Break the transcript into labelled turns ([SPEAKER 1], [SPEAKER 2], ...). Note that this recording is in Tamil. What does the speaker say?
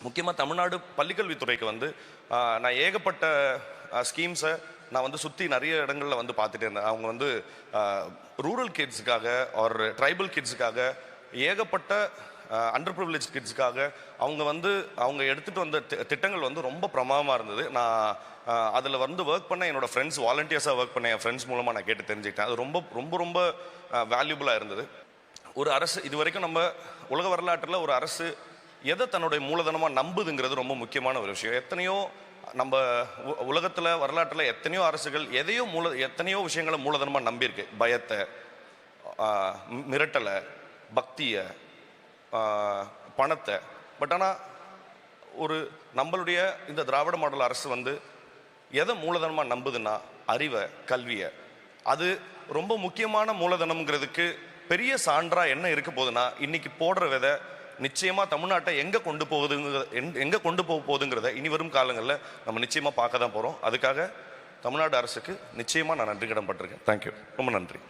[SPEAKER 1] முக்கியமாக தமிழ்நாடு பள்ளிக்கல்வித்துறைக்கு வந்து நான் ஏகப்பட்ட ஸ்கீம்ஸை நான் வந்து சுற்றி நிறைய இடங்களில் வந்து பார்த்துட்டே இருந்தேன். அவங்க வந்து ரூரல் கிட்ஸுக்காக ஒரு ட்ரைபல் கிட்ஸுக்காக ஏகப்பட்ட அண்டர் ப்ரிவிலேஜ் கிட்ஸுக்காக அவங்க எடுத்துகிட்டு வந்த திட்டங்கள் வந்து ரொம்ப பிரமாதமாக இருந்தது. நான் அதில் வந்து ஒர்க் பண்ண என்னோடய ஃப்ரெண்ட்ஸ், வாலண்டியர்ஸாக ஒர்க் பண்ண என் ஃப்ரெண்ட்ஸ் மூலமாக நான் கேட்டு தெரிஞ்சுக்கிட்டேன். அது ரொம்ப ரொம்ப ரொம்ப வேல்யூபுளாக இருந்தது. ஒரு அரசு இது வரைக்கும் நம்ம உலக வரலாற்றில் ஒரு அரசு எதை தன்னுடைய மூலதனமாக நம்புதுங்கிறது ரொம்ப முக்கியமான ஒரு விஷயம். எத்தனையோ நம்ம உலகத்தில் வரலாற்றில் எத்தனையோ அரசுகள் எத்தனையோ விஷயங்களை மூலதனமாக நம்பியிருக்கு. பயத்தை, மிரட்டலை, பக்தியை, பணத்தை. பட் ஆனால் நம்மளுடைய இந்த திராவிட மாடல் அரசு வந்து எதை மூலதனமாக நம்புதுன்னா அறிவை, கல்வியை. அது ரொம்ப முக்கியமான மூலதனம்ங்கிறதுக்கு பெரிய சான்றாக என்ன இருக்க போகுதுன்னா, இன்னைக்கு போடுற விதை நிச்சயமாக தமிழ்நாட்டை எங்கே கொண்டு போக போகுதுங்கிறத இனி வரும் காலங்களில் நம்ம நிச்சயமாக பார்க்க தான் போகிறோம். அதுக்காக தமிழ்நாடு அரசுக்கு நிச்சயமாக நான் நன்றி கடன் பட்டிருக்கேன். தேங்க்யூ, ரொம்ப நன்றி.